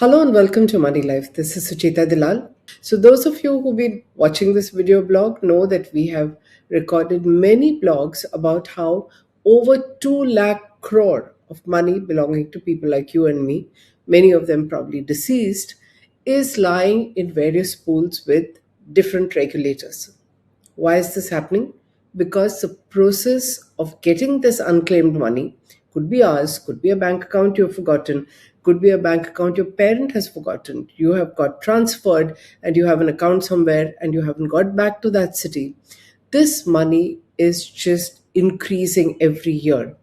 Hello and welcome to Moneylife. This is Sucheta Dalal. So those of you who've been watching this video blog know that we have recorded many blogs about how over 2 lakh crore of money belonging to people like you and me, many of them probably deceased, is lying in various pools with different regulators. Why is this happening? Because the process of getting this unclaimed money could be ours, could be a bank account you've forgotten, could be a bank account your parent has forgotten. You have got transferred and you have an account somewhere and you haven't got back to that city. This money is just increasing every year.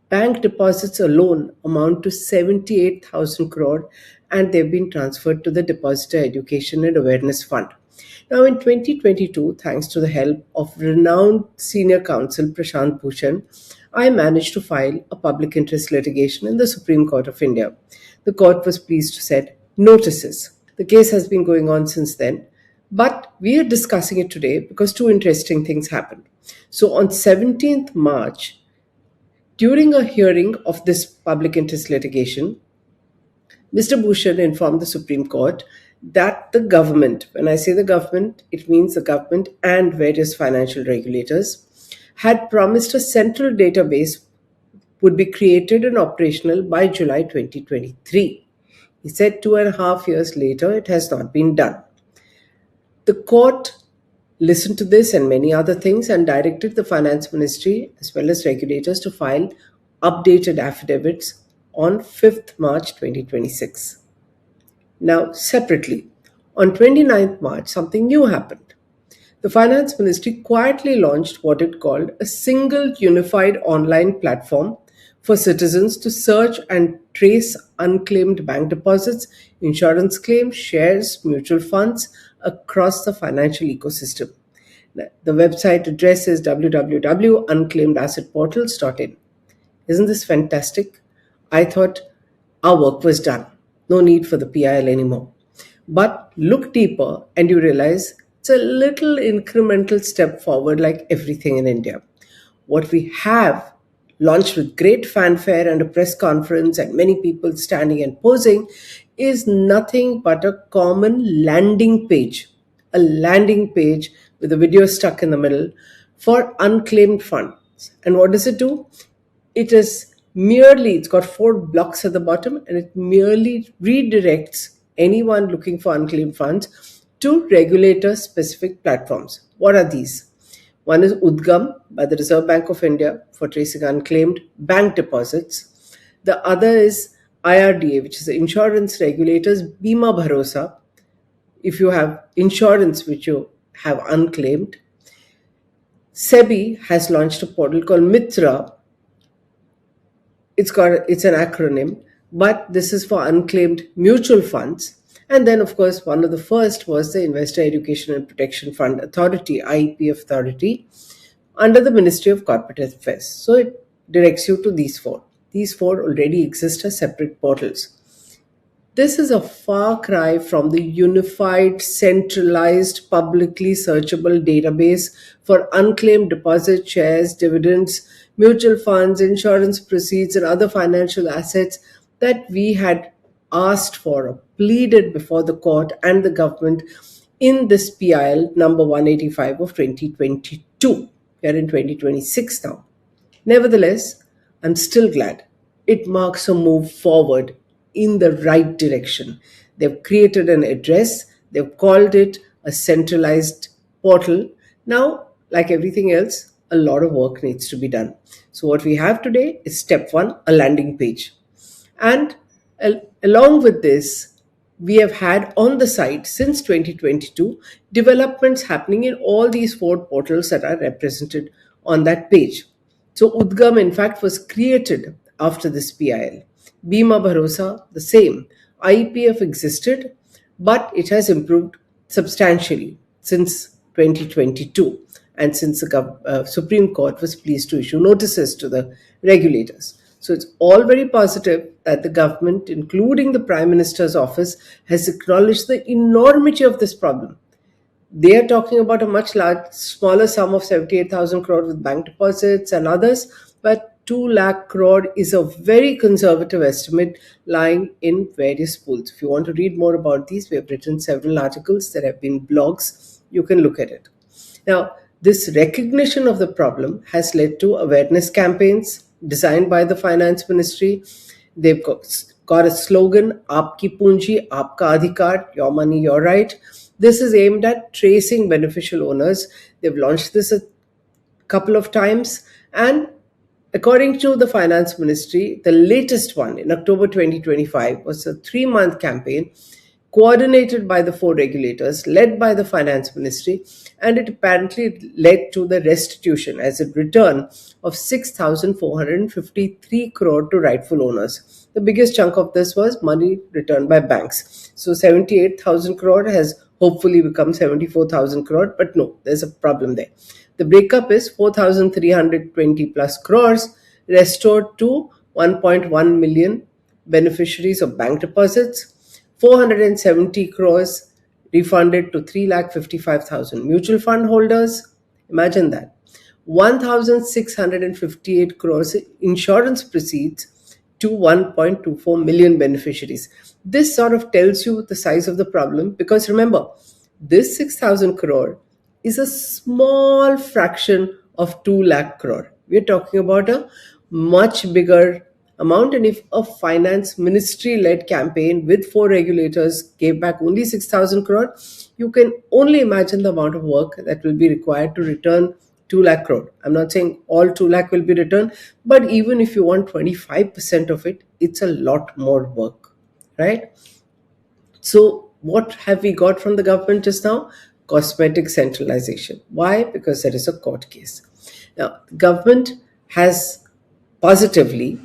Bank deposits alone amount to 78,000 crore and they've been transferred to the Depositor Education and Awareness Fund. Now, in 2022, thanks to the help of renowned senior counsel Prashant Bhushan, I managed to file a public interest litigation in the Supreme Court of India. The court was pleased to set notices. The case has been going on since then, but we are discussing it today because two interesting things happened. So on 17th March, during a hearing of this public interest litigation, Mr. Bhushan informed the Supreme Court that the government, when I say the government, it means the government and various financial regulators, had promised a central database would be created and operational by July 2023. He said 2.5 years later, it has not been done. The court listened to this and many other things and directed the Finance Ministry as well as regulators to file updated affidavits on 5th March 2026. Now, separately, on 29th March, something new happened. The Finance Ministry quietly launched what it called a single unified online platform for citizens to search and trace unclaimed bank deposits, insurance claims, shares, mutual funds across the financial ecosystem. The website address is www.unclaimedassetportals.in. Isn't this fantastic? I thought our work was done. No need for the PIL anymore. But look deeper and you realize it's a little incremental step forward like everything in India. What we have launched with great fanfare and a press conference and many people standing and posing is nothing but a common landing page. A landing page with a video stuck in the middle for unclaimed funds. And what does it do? It's got 4 blocks at the bottom and it merely redirects anyone looking for unclaimed funds to regulator-specific platforms. What are these? One is Udgam by the Reserve Bank of India for tracing unclaimed bank deposits. The other is IRDAI, which is the insurance regulators Bima Bharosa, if you have insurance which you have unclaimed. SEBI has launched a portal called Mitra. It's an acronym, but this is for unclaimed mutual funds. And then, of course, one of the first was the Investor Education and Protection Fund Authority, IEPFA Authority, under the Ministry of Corporate Affairs. So it directs you to these 4. These 4 already exist as separate portals. This is a far cry from the unified, centralized, publicly searchable database for unclaimed deposits, shares, dividends, mutual funds, insurance proceeds, and other financial assets that we had asked for or pleaded before the court and the government in this PIL number 185 of 2022. We are in 2026 now. Nevertheless, I'm still glad. It marks a move forward in the right direction. They've created an address. They've called it a centralized portal. Now, like everything else, a lot of work needs to be done. So what we have today is step 1, a landing page. And along with this, we have had on the site since 2022 developments happening in all these 4 portals that are represented on that page. So Udgam, in fact, was created after this PIL. Bima Bharosa, the same. IEPF existed, but it has improved substantially since 2022 and since the Supreme Court was pleased to issue notices to the regulators. So it's all very positive that the government, including the Prime Minister's office, has acknowledged the enormity of this problem. They are talking about a much smaller sum of 78,000 crore with bank deposits and others, but 2 lakh crore is a very conservative estimate lying in various pools. If you want to read more about these, we have written several articles. There have been blogs. You can look at it. Now, this recognition of the problem has led to awareness campaigns designed by the Finance Ministry. They've got a slogan, Aapki Punji, Aapka Adhikar, your money, your right. This is aimed at tracing beneficial owners. They've launched this a couple of times, and according to the Finance Ministry, the latest one in October 2025 was a 3-month campaign coordinated by the 4 regulators, led by the Finance Ministry, and it apparently led to the restitution as a return of 6,453 crore to rightful owners. The biggest chunk of this was money returned by banks. So 78,000 crore has hopefully become 74,000 crore, but no, there's a problem there. The breakup is 4,320 plus crores restored to 1.1 million beneficiaries of bank deposits, 470 crores refunded to 3,55,000 mutual fund holders. Imagine that. 1,658 crores insurance proceeds to 1.24 million beneficiaries. This sort of tells you the size of the problem, because remember, this 6,000 crore is a small fraction of 2 lakh crore. We're talking about a much bigger amount, and if a finance ministry led campaign with 4 regulators gave back only 6,000 crore, you can only imagine the amount of work that will be required to return 2 lakh crore. I'm not saying all 2 lakh will be returned, but even if you want 25% of it, it's a lot more work, right? So what have we got from the government just now? Cosmetic centralization. Why? Because there is a court case. Now, the government has positively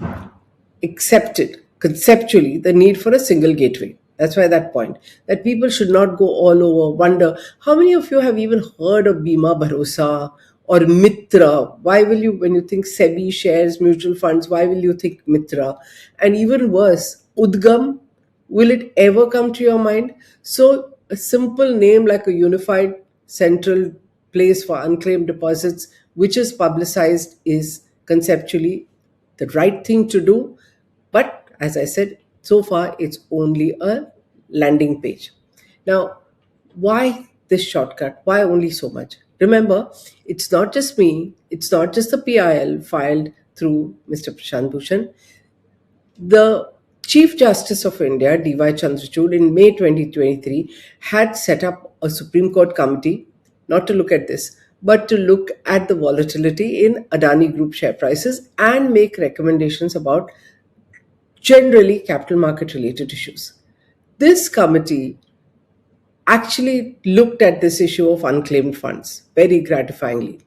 accepted conceptually the need for a single gateway. That's why that point, that people should not go all over, wonder, how many of you have even heard of Bima Bharosa or Mitra? Why will you, when you think SEBI shares, mutual funds, why will you think Mitra? And even worse, Udgam, will it ever come to your mind? So a simple name like a unified central place for unclaimed deposits, which is publicized, is conceptually the right thing to do. But as I said, so far it's only a landing page. Now, why this shortcut? Why only so much? Remember, it's not just me, it's not just the PIL filed through Mr. Prashant Bhushan. The Chief Justice of India, D.Y. Chandrachud, in May 2023, had set up a Supreme Court committee, not to look at this, but to look at the volatility in Adani Group share prices and make recommendations about generally capital market related issues. This committee actually looked at this issue of unclaimed funds very gratifyingly,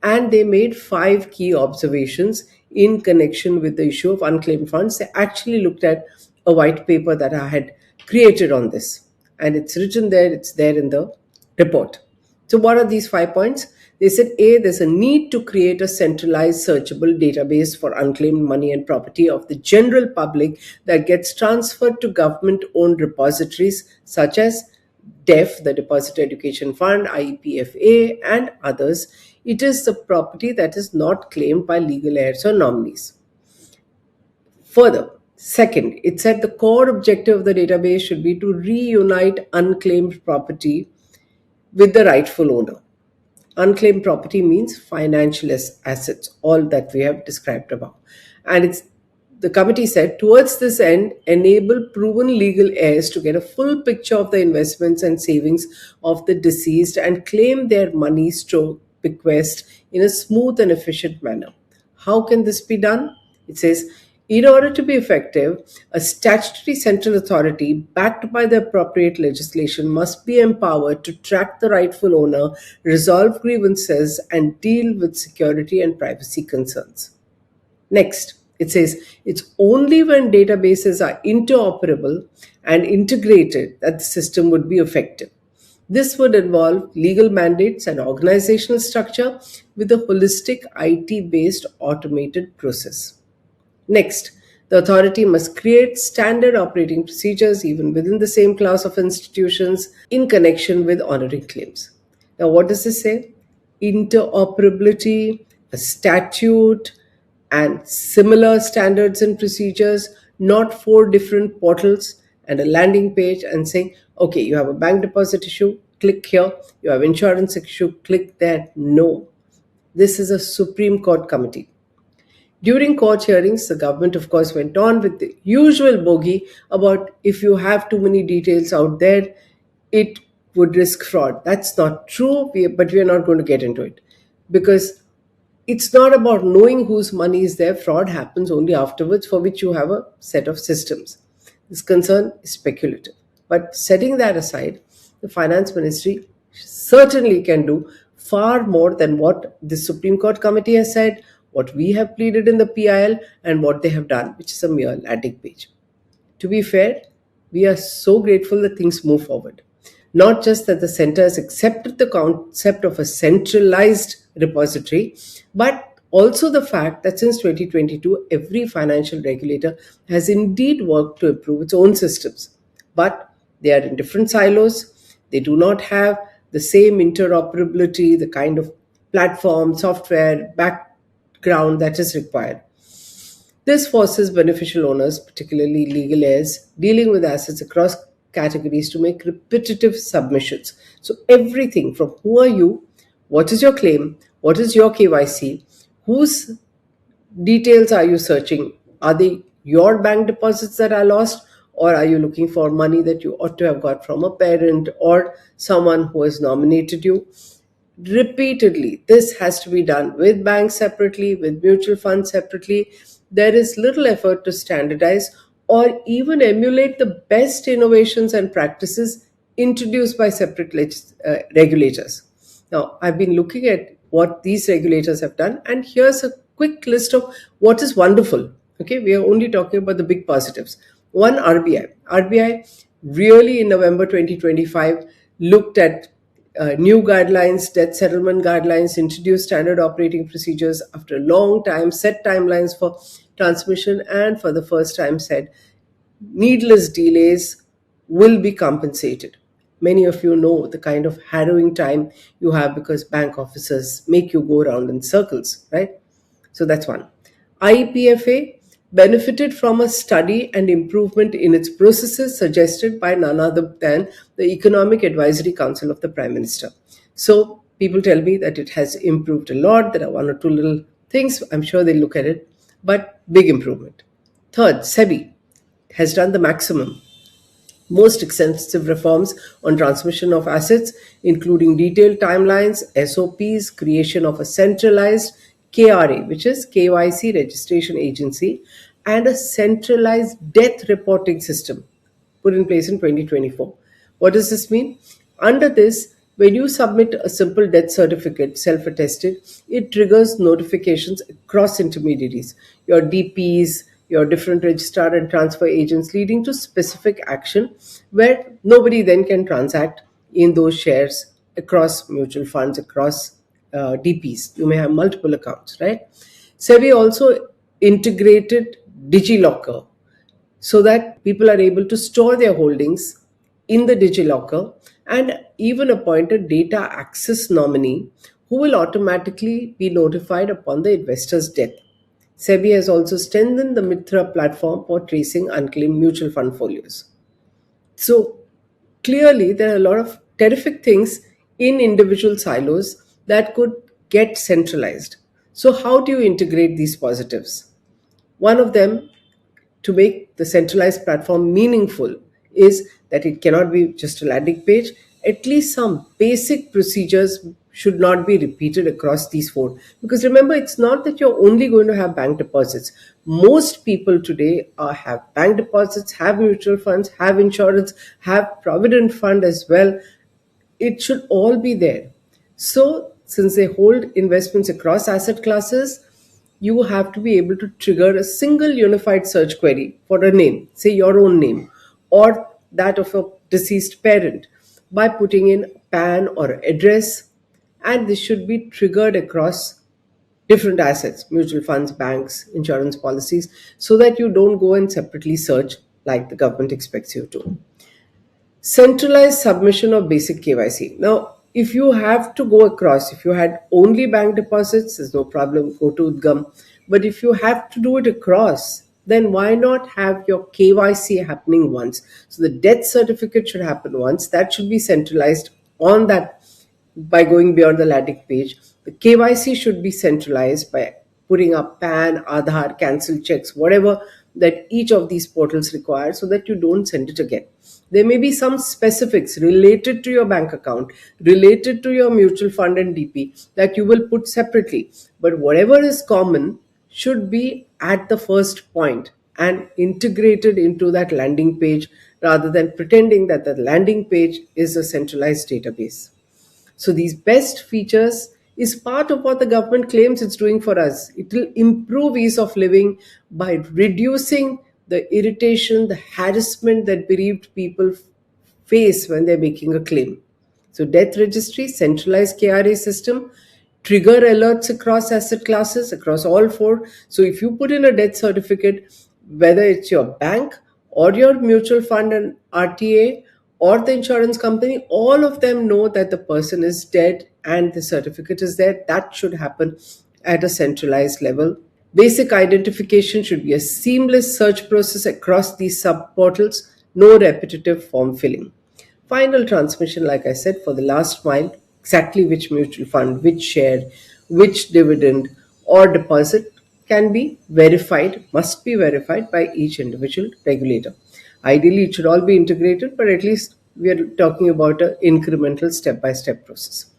and they made 5 key observations in connection with the issue of unclaimed funds. They actually looked at a white paper that I had created on this, and it's written there, it's there in the report. So what are these 5 points? They said, A, there's a need to create a centralized searchable database for unclaimed money and property of the general public that gets transferred to government-owned repositories such as DEF, the Deposit Education Fund, IEPFA, and others. It is the property that is not claimed by legal heirs or nominees. Further, second, it said the core objective of the database should be to reunite unclaimed property with the rightful owner. Unclaimed property means financial assets, all that we have described above. And the committee said, towards this end, enable proven legal heirs to get a full picture of the investments and savings of the deceased and claim their money stroke bequest in a smooth and efficient manner. How can this be done? It says, in order to be effective, a statutory central authority backed by the appropriate legislation must be empowered to track the rightful owner, resolve grievances, and deal with security and privacy concerns. Next, it says it's only when databases are interoperable and integrated that the system would be effective. This would involve legal mandates and organizational structure with a holistic IT-based automated process. Next, the authority must create standard operating procedures even within the same class of institutions in connection with honoring claims. Now, what does this say? Interoperability, a statute, and similar standards and procedures, not four different portals and a landing page and saying, okay, you have a bank deposit issue, click here, you have insurance issue, click there. No, this is a Supreme Court committee. During court hearings, the government, of course, went on with the usual bogey about if you have too many details out there, it would risk fraud. That's not true, but we are not going to get into it because it's not about knowing whose money is there. Fraud happens only afterwards, for which you have a set of systems. This concern is speculative. But setting that aside, the finance ministry certainly can do far more than what the Supreme Court committee has said, what we have pleaded in the PIL, and what they have done, which is a mere landing page. To be fair, we are so grateful that things move forward. Not just that the center has accepted the concept of a centralized repository, but also the fact that since 2022, every financial regulator has indeed worked to improve its own systems. But they are in different silos. They do not have the same interoperability, the kind of platform, software, background that is required. This forces beneficial owners, particularly legal heirs, dealing with assets across categories to make repetitive submissions. So everything from who are you, what is your claim, what is your KYC, whose details are you searching, are they your bank deposits that are lost, or are you looking for money that you ought to have got from a parent or someone who has nominated you? Repeatedly, this has to be done with banks separately, with mutual funds separately. There is little effort to standardize or even emulate the best innovations and practices introduced by separate regulators. Now, I've been looking at what these regulators have done, and here's a quick list of what is wonderful. Okay, we are only talking about the big positives. One, RBI. RBI really in November 2025 looked at new guidelines, debt settlement guidelines, introduced standard operating procedures after a long time, set timelines for transmission, and for the first time said needless delays will be compensated. Many of you know the kind of harrowing time you have because bank officers make you go around in circles, right? So that's one. IEPFA benefited from a study and improvement in its processes suggested by none other than the Economic Advisory Council of the Prime Minister. So people tell me that it has improved a lot. There are one or two little things. I'm sure they'll look at it, but big improvement. Third, SEBI has done the maximum. Most extensive reforms on transmission of assets, including detailed timelines, SOPs, creation of a centralized KRA, which is KYC registration agency, and a centralized death reporting system put in place in 2024. What does this mean? Under this, when you submit a simple death certificate, self-attested, it triggers notifications across intermediaries, your DPs, your different registrar and transfer agents, leading to specific action where nobody then can transact in those shares across mutual funds, across DPs. You may have multiple accounts, right? SEBI also integrated DigiLocker so that people are able to store their holdings in the DigiLocker and even appoint a data access nominee who will automatically be notified upon the investor's death. SEBI has also strengthened the Mitra platform for tracing unclaimed mutual fund folios. So clearly, there are a lot of terrific things in individual silos that could get centralized. So how do you integrate these positives? One of them, to make the centralized platform meaningful, is that it cannot be just a landing page. At least some basic procedures should not be repeated across these four. Because remember, it's not that you're only going to have bank deposits. Most people today have bank deposits, have mutual funds, have insurance, have provident fund as well. It should all be there. So since they hold investments across asset classes, you have to be able to trigger a single unified search query for a name, say your own name, or that of a deceased parent, by putting in PAN or address, and this should be triggered across different assets, mutual funds, banks, insurance policies, so that you don't go and separately search like the government expects you to. Centralized submission of basic KYC. Now, if you have to go across, if you had only bank deposits, there's no problem, go to Udgam. But if you have to do it across, then why not have your KYC happening once? So the death certificate should happen once. That should be centralized on that by going beyond the landing page. The KYC should be centralized by putting up PAN, Aadhaar, cancel checks, whatever that each of these portals require, so that you don't send it again. There may be some specifics related to your bank account, related to your mutual fund and DP that you will put separately. But whatever is common should be at the first point and integrated into that landing page, rather than pretending that the landing page is a centralized database. So these best features is part of what the government claims it's doing for us. It will improve ease of living by reducing the irritation, the harassment that bereaved people face when they're making a claim. So death registry, centralized KRA system, trigger alerts across asset classes, across all four. So if you put in a death certificate, whether it's your bank or your mutual fund and RTA or the insurance company, all of them know that the person is dead and the certificate is there. That should happen at a centralized level. Basic identification should be a seamless search process across these sub portals, no repetitive form filling. Final transmission, like I said, for the last mile, exactly which mutual fund, which share, which dividend or deposit can be verified, must be verified by each individual regulator. Ideally, it should all be integrated, but at least we are talking about an incremental step-by-step process.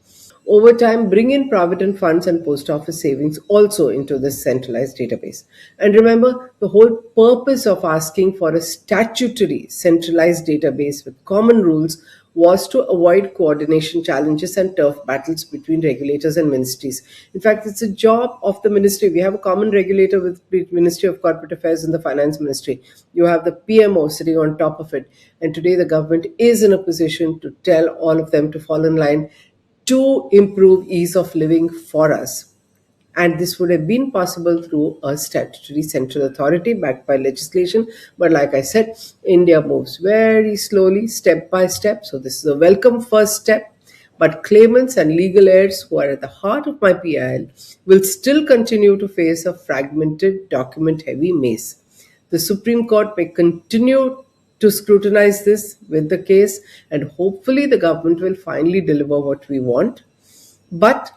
Over time, bring in provident funds and post office savings also into this centralized database. And remember, the whole purpose of asking for a statutory centralized database with common rules was to avoid coordination challenges and turf battles between regulators and ministries. In fact, it's a job of the ministry. We have a common regulator with the Ministry of Corporate Affairs and the Finance Ministry. You have the PMO sitting on top of it. And today the government is in a position to tell all of them to fall in line to improve ease of living for us. And this would have been possible through a statutory central authority backed by legislation. But like I said, India moves very slowly, step by step. So this is a welcome first step. But claimants and legal heirs who are at the heart of my PIL will still continue to face a fragmented, document-heavy maze. The Supreme Court may continue to scrutinize this with the case, and hopefully the government will finally deliver what we want. But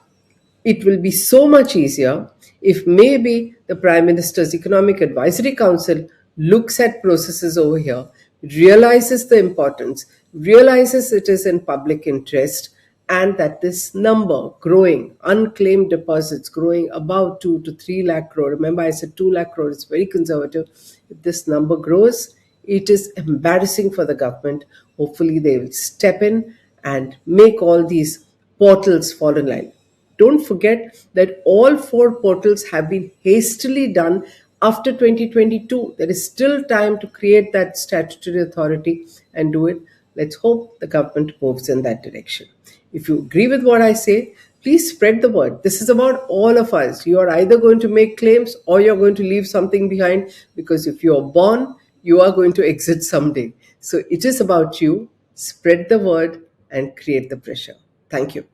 it will be so much easier if maybe the Prime Minister's Economic Advisory Council looks at processes over here, realizes the importance, realizes it is in public interest, and that this number growing, unclaimed deposits growing above 2 to 3 lakh crore. Remember, I said 2 lakh crore is very conservative. If this number grows, it is embarrassing for the government. Hopefully, they will step in and make all these portals fall in line. Don't forget that all four portals have been hastily done after 2022. There is still time to create that statutory authority and do it. Let's hope the government moves in that direction. If you agree with what I say, please spread the word. This is about all of us. You are either going to make claims or you're going to leave something behind, because if you are born, you are going to exit someday. So it is about you. Spread the word and create the pressure. Thank you.